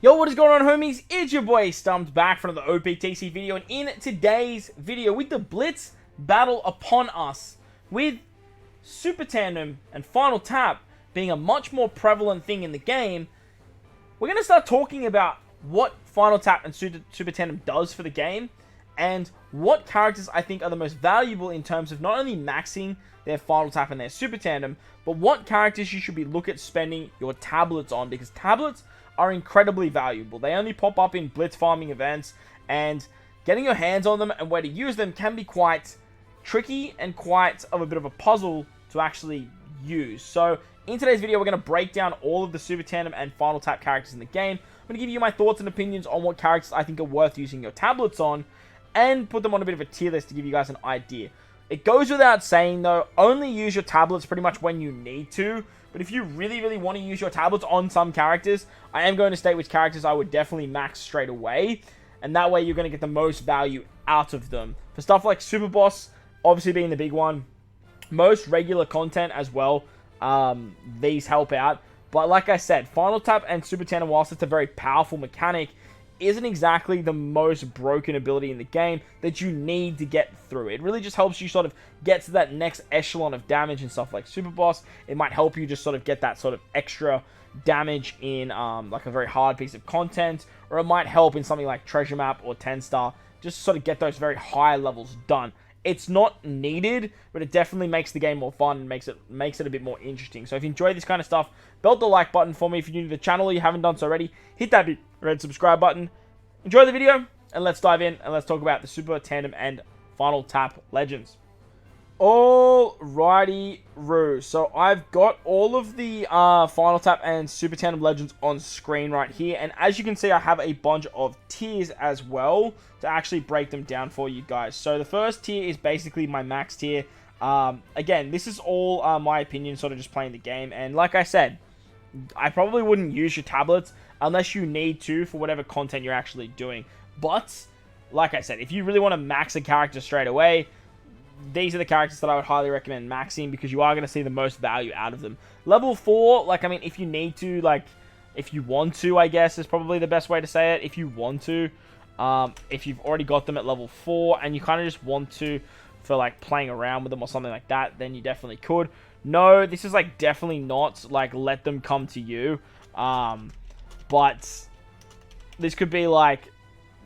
Yo, what is going on, homies? It's your boy StumpD back for another OPTC video, and in today's video, with the Blitz battle upon us, with Super Tandem and Final Tap being a much more prevalent thing in the game, we're going to start talking about what Final Tap and Super Tandem does for the game, and what characters I think are the most valuable in terms of not only maxing their Final Tap and their Super Tandem, but what characters you should be looking at spending your tablets on, because tablets are incredibly valuable. They only pop up in blitz farming events, and getting your hands on them and where to use them can be quite tricky and quite of a bit of a puzzle to actually use. So in today's video, we're going to break down all of the Super Tandem and Final Tap characters in the game. I'm going to give you my thoughts and opinions on what characters I think are worth using your tablets on, and put them on a bit of a tier list to give you guys an idea. It goes without saying though, only use your tablets pretty much when you need to. But if you really want to use your tablets on some characters, I am going to state which characters I would definitely max straight away. And that way you're going to get the most value out of them. For stuff like Super Boss, obviously being the big one. Most regular content as well, these help out. But like I said, Final Tap and Super Tandem, whilst it's a very powerful mechanic, isn't exactly the most broken ability in the game that you need to get through. It really just helps you sort of get to that next echelon of damage and stuff like Super Boss. It might help you just sort of get that sort of extra damage in like a very hard piece of content, or it might help in something like Treasure Map or 10 Star, just to sort of get those very high levels done. It's not needed, but it definitely makes the game more fun and makes it a bit more interesting. So if you enjoy this kind of stuff, belt the like button for me. If you're new to the channel or you haven't done so already, hit that big red subscribe button. Enjoy the video, and let's dive in and let's talk about the Super Tandem and Final Tap Legends. Alrighty, Roo. So I've got all of the Final Tap and Super Tandem Legends on screen right here, and as you can see, I have a bunch of tiers as well to actually break them down for you guys. So the first tier is basically my max tier. Again, this is all my opinion, sort of just playing the game, and like I said, I probably wouldn't use your tablets unless you need to for whatever content you're actually doing. But, like I said, if you really want to max a character straight away, these are the characters that I would highly recommend maxing, because you are going to see the most value out of them. Level 4, like, I mean, if you need to, like, if you want to, I guess, is probably the best way to say it. If you want to, if you've already got them at level 4, and you kind of just want to, for, like, playing around with them or something like that, then you definitely could. No, this is, like, definitely not, like, let them come to you. But this could be, like,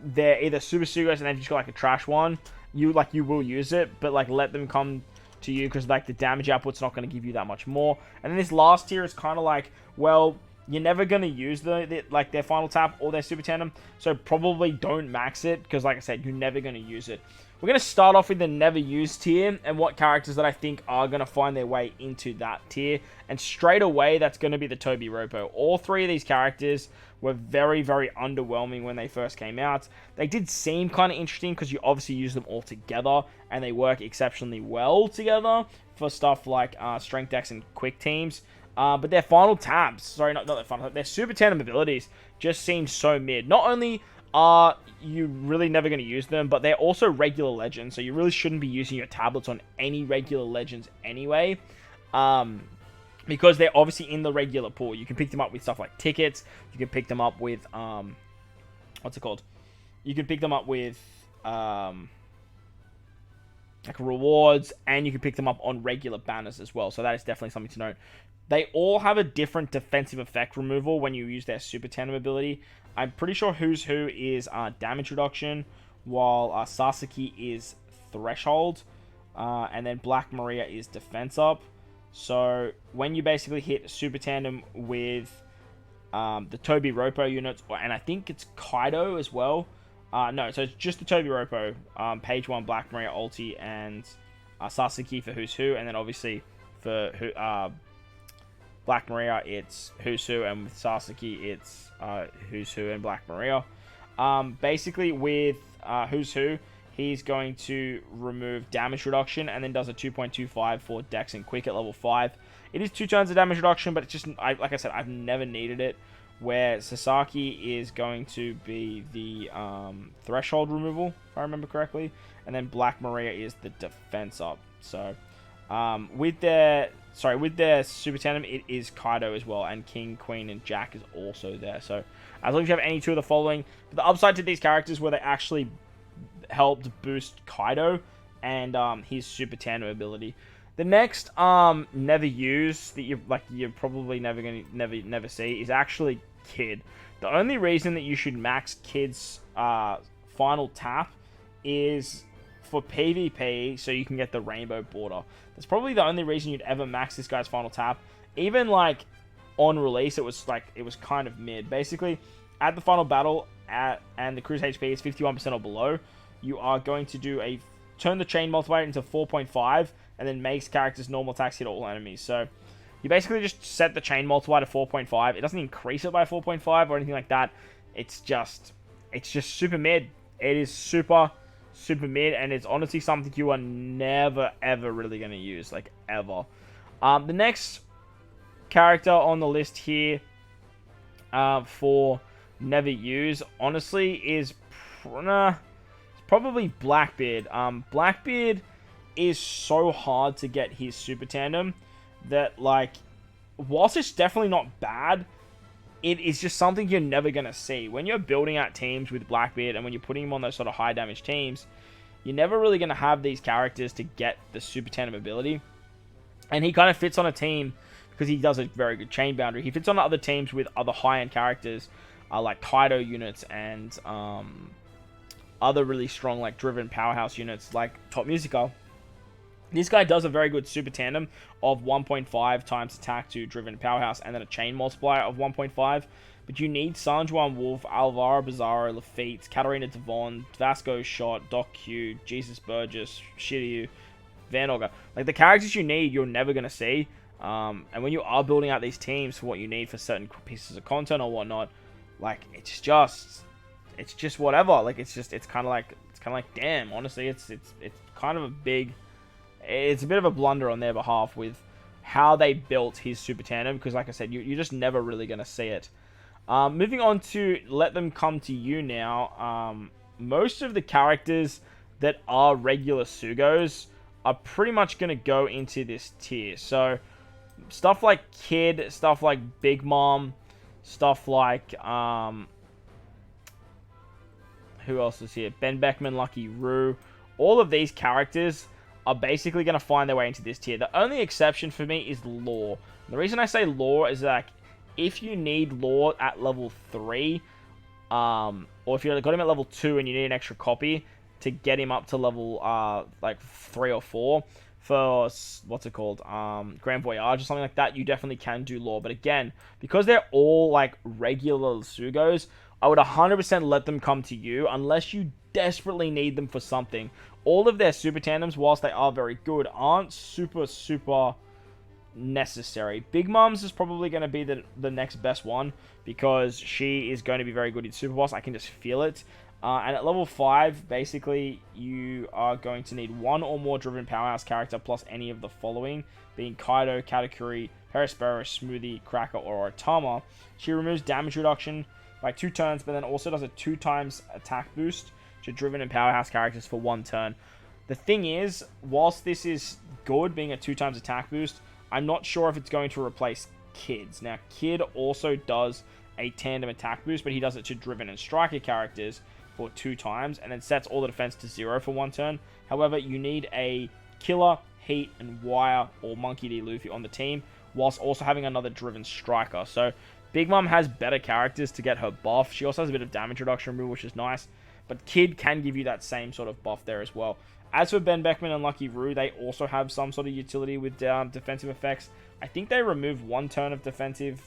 they're either Super Sugos and they've just got, like, a trash one. You will use it, but, like, let them come to you, because, like, the damage output's not going to give you that much more. And then this last tier is kind of like, well, you're never going to use like, their Final Tap or their Super Tandem, so probably don't max it, because, like I said, you're never going to use it. We're going to start off with the never used tier, and what characters that I think are going to find their way into that tier. And straight away, that's going to be the Toby Ropo. All three of these characters were very underwhelming when they first came out. They did seem kind of interesting, because you obviously use them all together, and they work exceptionally well together for stuff like Strength Decks and Quick Teams. But their Final Taps, sorry, not their Final Taps, their Super Tandem abilities just seem so mid. Not only are you really never going to use them, but they're also regular legends, so you really shouldn't be using your tablets on any regular legends anyway, because they're obviously in the regular pool. You can pick them up with stuff like tickets, you can pick them up with, what's it called? You can pick them up with, like, rewards, and you can pick them up on regular banners as well, so that is definitely something to note. They all have a different defensive effect removal when you use their Super Tandem ability. I'm pretty sure Who's Who is damage reduction, while Sasaki is threshold, and then Black Maria is defense up. So when you basically hit Super Tandem with the Toby Ropo units, and I think it's Kaido as well. No, so it's just the Toby Ropo, page 1 Black Maria ulti, and Sasaki for Who's Who, and then obviously for Black Maria, it's Who's Who, and with Sasaki, it's Who's Who and Black Maria. Basically, with Who's Who, he's going to remove damage reduction, and then does a 2.25 for Dex and Quick at level 5. It is 2 turns of damage reduction, but it's just, like I said, I've never needed it. Where Sasaki is going to be the threshold removal, if I remember correctly, and then Black Maria is the defense up. So, with their with their super tandem, it is Kaido as well, and King, Queen, and Jack is also there. So as long as you have any two of the following, but the upside to these characters were they actually helped boost Kaido and his super tandem ability. The next never use that you're probably never see is actually Kid. The only reason that you should max Kid's final tap is for PvP, so you can get the rainbow border. That's probably the only reason you'd ever max this guy's final tap. Even like on release, it was kind of mid. Basically, at the final battle and the cruise HP is 51% or below, you are going to turn the chain multiplier into 4.5, and then makes characters' normal attacks hit all enemies. So you basically just set the chain multiplier to 4.5. It doesn't increase it by 4.5 or anything like that. It's just super mid. It is super mid, and it's honestly something you are never ever really going to use, like ever. The next character on the list here for never use, honestly, is probably Blackbeard. Blackbeard is so hard to get his super tandem that, like, whilst it's definitely not bad, it is just something you're never going to see. When you're building out teams with Blackbeard and when you're putting him on those sort of high damage teams, you're never really going to have these characters to get the super tandem ability. And he kind of fits on a team because he does a very good chain boundary. He fits on other teams with other high-end characters like Kaido units and other really strong, like, driven powerhouse units like Top Musica. This guy does a very good super tandem of 1.5 times attack to driven powerhouse and then a chain multiplier of 1.5. But you need Sanjuan Wolf, Alvaro Bizarro, Lafitte, Katarina Devon, Vasco Shot, Doc Q, Jesus Burgess, Shiryu, Van Ogre. Like, the characters you need, you're never going to see. And when you are building out these teams for what you need for certain pieces of content or whatnot, like, it's just whatever. Like, it's kind of like, damn, honestly, it's kind of a big... It's a bit of a blunder on their behalf with how they built his super tandem, because like I said, you're just never really going to see it. Moving on to Let Them Come to You now. Most of the characters that are regular Sugos are pretty much going to go into this tier. So stuff like Kid, stuff like Big Mom, stuff like... who else is here? Ben Beckman, Lucky Roo. All of these characters are basically going to find their way into this tier. The only exception for me is Law. The reason I say Law is that if you need Law at level 3, or if you've got him at level 2 and you need an extra copy to get him up to level like 3 or 4 for, what's it called, Grand Voyage or something like that, you definitely can do Law. But again, because they're all like regular Sugos, I would 100% let them come to you unless you desperately need them for something. All of their super tandems, whilst they are very good, aren't super necessary. Big Mom's is probably going to be the next best one because she is going to be very good in Super Boss. I can just feel it. And at level 5, basically, you are going to need one or more driven powerhouse character plus any of the following, being Kaido, Katakuri, Perispero, Smoothie, Cracker, or Otama. She removes damage reduction by 2 turns, but then also does a 2 times attack boost to driven and powerhouse characters for 1 turn. The thing is, whilst this is good, being a 2 times attack boost, I'm not sure if it's going to replace Kid's. Now, Kid also does a tandem attack boost, but he does it to driven and striker characters for 2 times, and then sets all the defense to 0 for 1 turn. However, you need a Killer, Heat, and Wire, or Monkey D. Luffy on the team, whilst also having another driven striker. So, Big Mom has better characters to get her buff. She also has a bit of damage reduction removal, which is nice. But Kid can give you that same sort of buff there as well. As for Ben Beckman and Lucky Roo, they also have some sort of utility with defensive effects. I think they remove 1 turn of defensive...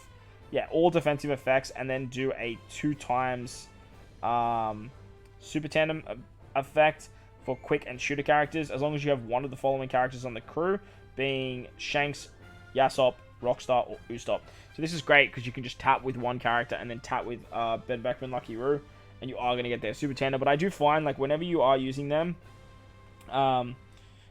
Yeah, all defensive effects, and then do a 2 times super tandem effect for quick and shooter characters, as long as you have one of the following characters on the crew, being Shanks, Yasop, Rockstar, or Usopp. So this is great because you can just tap with one character and then tap with Ben Beckman, Lucky Roo, and you are going to get their super tandem. But I do find, like, whenever you are using them,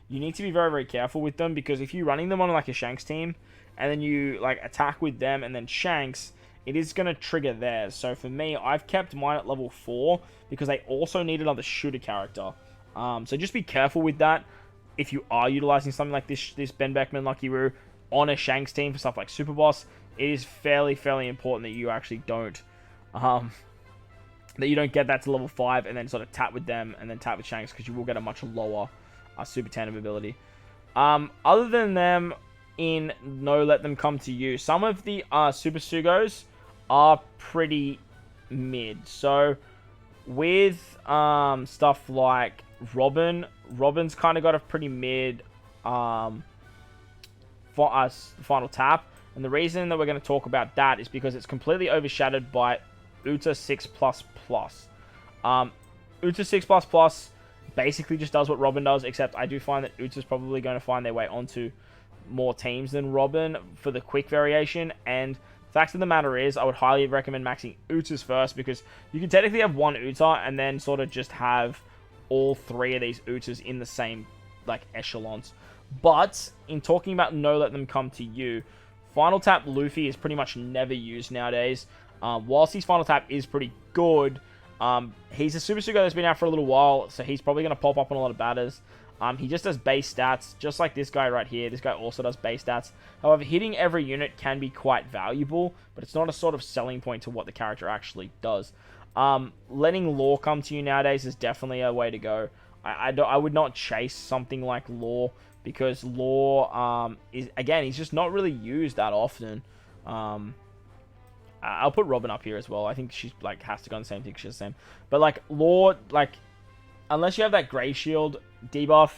you need to be very, very careful with them, because if you're running them on, like, a Shanks team, and then you, like, attack with them and then Shanks, it is going to trigger theirs. So for me, I've kept mine at level 4, because they also need another shooter character. So just be careful with that. If you are utilizing something like this Ben Beckman, Lucky Roo, on a Shanks team for stuff like Super Boss, it is fairly important that you actually don't, get that to level 5 and then sort of tap with them and then tap with Shanks, because you will get a much lower Super Tandem ability. Other than them, in No Let Them Come to You, some of the Super Sugos are pretty mid. So with stuff like Robin's kind of got a pretty mid final tap, and the reason that we're going to talk about that is because it's completely overshadowed by Uta 6++. Uta 6++ basically just does what Robin does, except I do find that Uta's probably going to find their way onto more teams than Robin for the quick variation. And the fact of the matter is, I would highly recommend maxing Utas first, because you can technically have one Uta and then sort of just have all 3 of these Utas in the same like echelons. But in talking about No Let Them Come to You, Final Tap Luffy is pretty much never used nowadays. Whilst his Final Tap is pretty good, he's a Super Sugo that's been out for a little while, so he's probably going to pop up on a lot of batters. He just does base stats, just like this guy right here. This guy also does base stats. However, hitting every unit can be quite valuable, but it's not a sort of selling point to what the character actually does. Letting Law come to you nowadays is definitely a way to go. I would not chase something like Law, because Law, he's just not really used that often. I'll put Robin up here as well. I think she's like has to go on the same thing. She's the same. But like Law, like unless you have that Grey Shield debuff,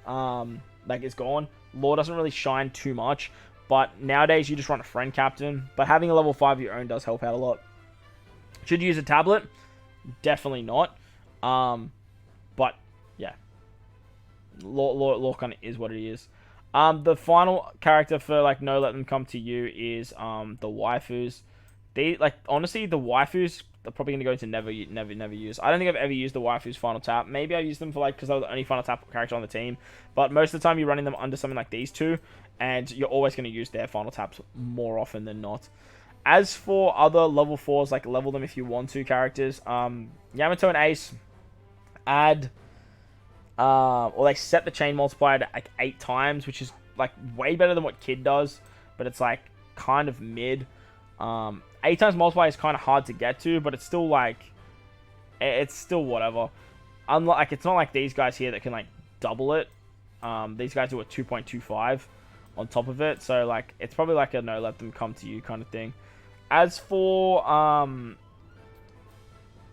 like it's gone. Law doesn't really shine too much. But nowadays you just run a friend captain. But having a level 5 of your own does help out a lot. Should you use a tablet? Definitely not. But yeah, Law kind of is what it is. The final character for like No Let Them Come to You is the waifus. Honestly, the waifus are probably going to go into never use. I don't think I've ever used the waifus final tap. Maybe I used them for because I was the only final tap character on the team. But most of the time you're running them under something like these two, and you're always going to use their final taps more often than not. As for other level 4s, like level them if you want to characters, Yamato and Ace add, or they set the chain multiplier to like 8 times, which is like way better than what Kid does, but it's like kind of mid. 8 times multiplier is kind of hard to get to, but it's still like, it's still whatever. Unlike, it's not like these guys here that can like double it. These guys do a 2.25 on top of it, so like it's probably like a No Let Them Come to You kind of thing. As for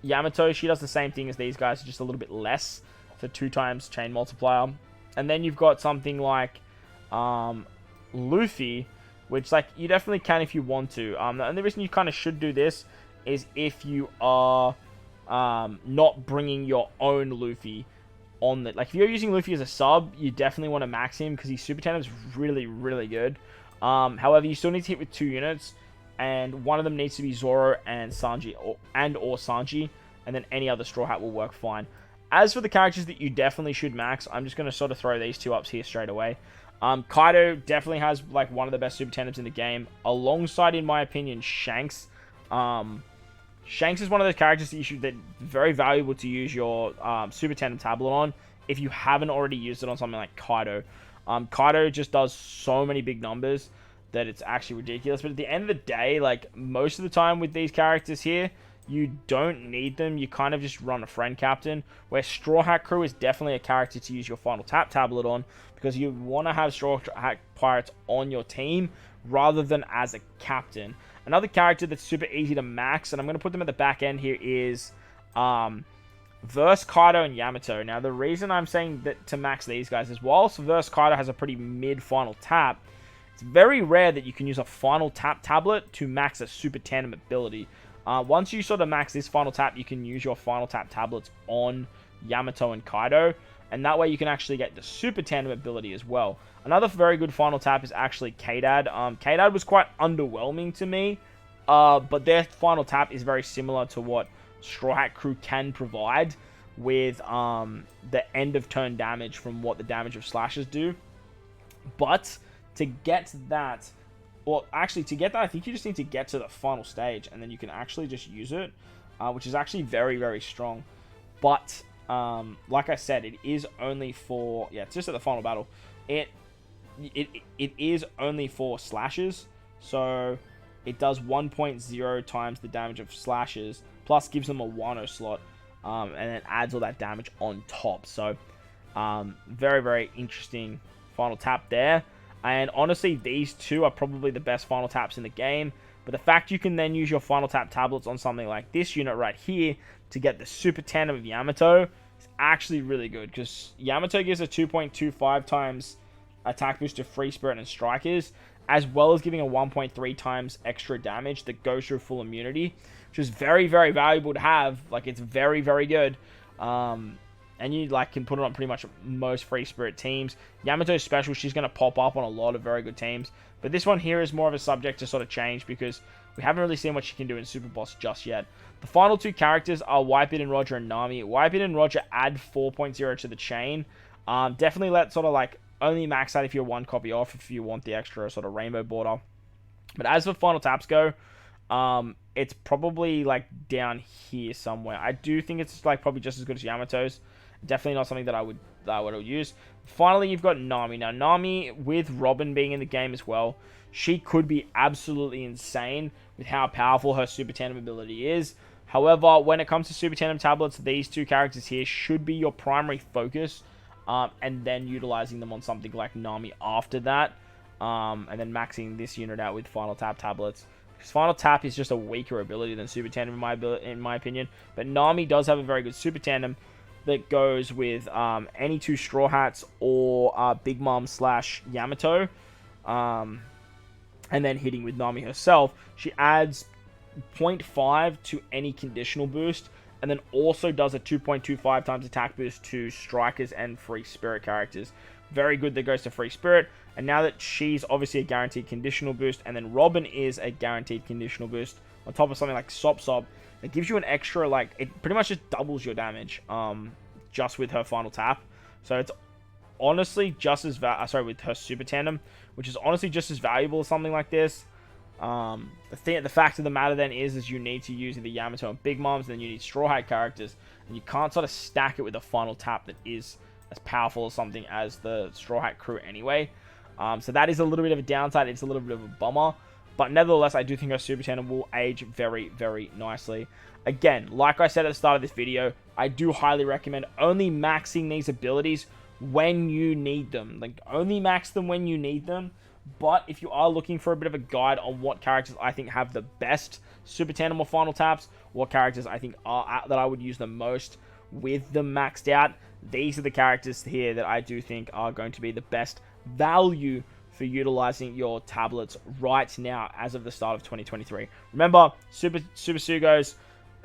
Yamato, she does the same thing as these guys, just a little bit less, so 2 times chain multiplier. And then you've got something like Luffy, which like you definitely can if you want to. The only reason you kind of should do this is if you are not bringing your own Luffy on the, like if you're using Luffy as a sub, you definitely want to max him because his super tandem is really good. However, you still need to hit with 2 units, and one of them needs to be Zoro and Sanji, or Sanji, and then any other Straw Hat will work fine. As for the characters that you definitely should max, I'm just going to sort of throw these 2 ups here straight away. Kaido definitely has like one of the best super tandems in the game, alongside, in my opinion, Shanks. Shanks is one of those characters that's very valuable to use your super tandem tablet on if you haven't already used it on something like Kaido. Kaido just does so many big numbers that it's actually ridiculous. But at the end of the day, like most of the time with these characters here, you don't need them. You kind of just run a friend captain, where Straw Hat Crew is definitely a character to use your final tap tablet on, because you want to have Straw Hat Pirates on your team rather than as a captain. Another character that's super easy to max, and I'm going to put them at the back end here, is Verse Kaido and Yamato. Now, the reason I'm saying that to max these guys is, whilst Verse Kaido has a pretty mid final tap, it's very rare that you can use a final tap tablet to max a super tandem ability. Once you sort of max this final tap, you can use your final tap tablets on Yamato and Kaido, and that way you can actually get the super tandem ability as well. Another very good final tap is actually K-Dad. K-Dad was quite underwhelming to me, but their final tap is very similar to what Straw Hat Crew can provide with the end of turn damage from what the damage of slashes do. But to get that, well, actually, to get that, I think you just need to get to the final stage, and then you can actually just use it, which is actually very strong. But, like I said, it is only for, yeah, it's just at the final battle. It it is only for slashes, so it does 1.0 times the damage of slashes, plus gives them a Wano slot, and then adds all that damage on top. So, very, very interesting final tap there. And honestly, these two are probably the best final taps in the game. But the fact you can then use your final tap tablets on something like this unit right here to get the super tandem of Yamato is actually really good. Because Yamato gives a 2.25 times attack boost to Free Spirit and Strikers, as well as giving a 1.3 times extra damage that goes through full immunity, which is very, very valuable to have. Like, it's very, very good. And you can put it on pretty much most Free Spirit teams. Yamato's special, she's going to pop up on a lot of very good teams. But this one here is more of a subject to sort of change because we haven't really seen what she can do in Super Boss just yet. The final two characters are Whitebeard and Roger and Nami. Whitebeard and Roger add 4.0 to the chain. Definitely let sort of only max that if you're one copy off if you want the extra sort of rainbow border. But as for final taps go, it's probably down here somewhere. I do think it's probably just as good as Yamato's. Definitely not something that I would use. Finally, you've got Nami. Now, Nami, with Robin being in the game as well, she could be absolutely insane with how powerful her Super Tandem ability is. However, when it comes to Super Tandem tablets, these two characters here should be your primary focus, and then utilizing them on something like Nami after that, and then maxing this unit out with Final Tap tablets. Because Final Tap is just a weaker ability than Super Tandem in my opinion, but Nami does have a very good Super Tandem that goes with any two Straw Hats or Big Mom / Yamato, and then hitting with Nami herself. She adds 0.5 to any conditional boost, and then also does a 2.25 times attack boost to Strikers and Free Spirit characters. Very good that goes to Free Spirit, and now that she's obviously a guaranteed conditional boost, and then Robin is a guaranteed conditional boost, on top of something like Sop Sop, it gives you an extra, it pretty much just doubles your damage, just with her final tap. So it's honestly just as with her Super Tandem, which is honestly just as valuable as something like this. The fact of the matter then is you need to use either Yamato and Big Moms, and then you need Straw Hat characters, and you can't sort of stack it with a final tap that is as powerful as something as the Straw Hat crew anyway. So that is a little bit of a downside. It's a little bit of a bummer. But nevertheless, I do think her Super Tandem will age very, very nicely. Again, like I said at the start of this video, I do highly recommend only maxing these abilities when you need them. Only max them when you need them. But if you are looking for a bit of a guide on what characters I think have the best Super Tandem or Final Taps, what characters I think that I would use the most with them maxed out, these are the characters here that I do think are going to be the best value for utilizing your tablets right now as of the start of 2023. Remember, Super Sugos,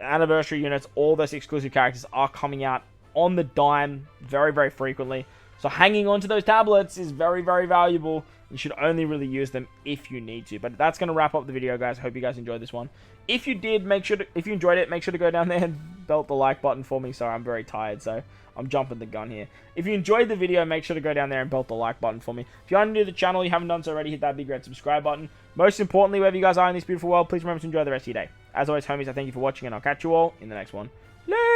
anniversary units, all those exclusive characters are coming out on the dime very, very frequently. So hanging on to those tablets is very, very valuable. You should only really use them if you need to. But that's going to wrap up the video, guys. I hope you guys enjoyed this one. If you did, if you enjoyed it, make sure to go down there and belt the like button for me. Sorry, I'm very tired, so I'm jumping the gun here. If you enjoyed the video, make sure to go down there and belt the like button for me. If you're new to the channel, you haven't done so already, hit that big red subscribe button. Most importantly, wherever you guys are in this beautiful world, please remember to enjoy the rest of your day. As always, homies, I thank you for watching, and I'll catch you all in the next one. Later!